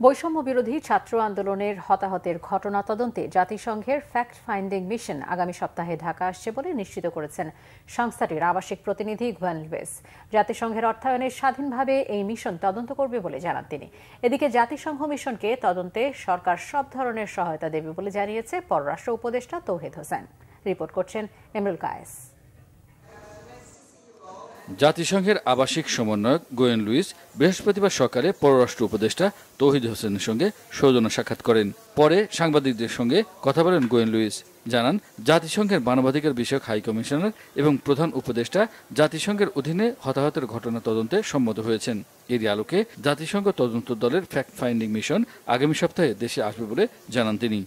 বৈষম্য বিরোধী ছাত্র আন্দোলনের হতাহতের ঘটনা তদন্তে জাতিসংঘের ফ্যাক্ট ফাইন্ডিং মিশন আগামী সপ্তাহে ঢাকা আসছে বলে নিশ্চিত করেছেন সংস্থাটির আবাসিক প্রতিনিধি গুয়েন লুইস। জাতিসংঘের অর্থায়নে স্বাধীনভাবে এই মিশন তদন্ত করবে বলে জানান তিনি। এদিকে জাতিসংঘ মিশনকে তদন্তে সরকার সব ধরনের সহায়তা দেবে বলে জানিয়েছে পররাষ্ট্র উপদেষ্টা তৌহিদ হোসেন। রিপোর্ট করছেন এমরুল কায়েস। জাতিসংঘের আবাসিক সমন্বয়ক গুয়েন লুইস বৃহস্পতিবার সকালে পররাষ্ট্র উপদেষ্টা তৌহিদ হোসেনের সঙ্গে সৌজন্য সাক্ষাৎ করেন। পরে সাংবাদিকদের সঙ্গে কথা বলেন গুয়েন লুইস। জানান, জাতিসংঘের মানবাধিকার বিষয়ক হাই কমিশনার এবং প্রধান উপদেষ্টা জাতিসংঘের অধীনে হতাহতের ঘটনা তদন্তে সম্মত হয়েছেন। এরই আলোকে জাতিসংঘ তদন্ত দলের ফ্যাক্ট ফাইন্ডিং মিশন আগামী সপ্তাহে দেশে আসবে বলে জানান তিনি।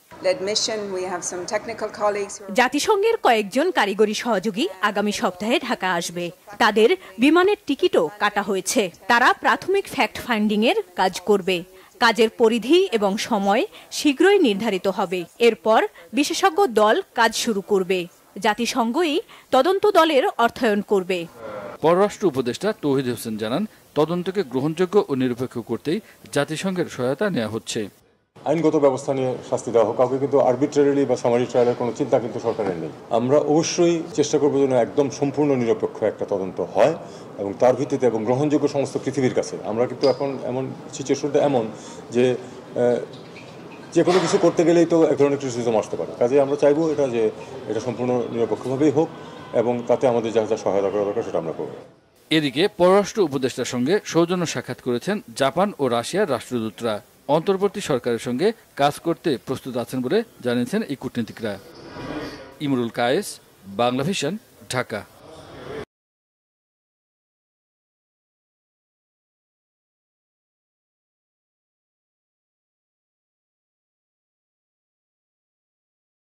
জাতিসংঘের কয়েকজন কারিগরি সহযোগী আগামী সপ্তাহে ঢাকা আসবে। তাদের বিমানের টিকিটও কাটা হয়েছে। তারা প্রাথমিক ফ্যাক্ট ফাইন্ডিং এর কাজ করবে। কাজের পরিধি এবং সময় শীঘ্রই নির্ধারিত হবে। এরপর বিশেষজ্ঞ দল কাজ শুরু করবে। জাতিসংঘই তদন্ত দলের অর্থায়ন করবে। পররাষ্ট্র উপদেষ্টা তৌহিদ হোসেন জানান, তদন্তকে গ্রহণযোগ্য ও নিরপেক্ষ করতেই জাতিসংঘের সহায়তা নেওয়া হচ্ছে। আইনগত ব্যবস্থা নিয়ে শাস্তি দেওয়া হোক, কাউকে কিন্তু আরবিট্রারিলি বা সামারি ট্রায়ালের কোনো চিন্তা কিন্তু সরকারের নেই। আমরা অবশ্যই চেষ্টা করবো যেন একদম সম্পূর্ণ নিরপেক্ষ একটা তদন্ত হয় এবং তার ভিত্তিতে এবং গ্রহণযোগ্য সমস্ত পৃথিবীর কাছে। আমরা কিন্তু এখন এমন সিচুয়েশনটা এমন যে কোনো কিছু করতে গেলেই তো এক ধরনের ক্রিটিসিজম আসতে পারে। কাজে আমরা চাইবো এটা সম্পূর্ণ নিরপেক্ষভাবেই হোক এবং তাতে আমাদের যা যা সহায়তা করা দরকার সেটা আমরা করবো। এদিকে পররাষ্ট্র উপদেষ্টার সঙ্গে সৌজন্য সাক্ষাৎ করেছেন জাপান ও রাশিয়ার রাষ্ট্রদূতরা। অন্তর্বর্তী সরকারের সঙ্গে কাজ করতে প্রস্তুত আছেন বলে জানিয়েছেন এই কূটনীতিকরা। ইমরুল কায়েস, বাংলা ভিশন, ঢাকা।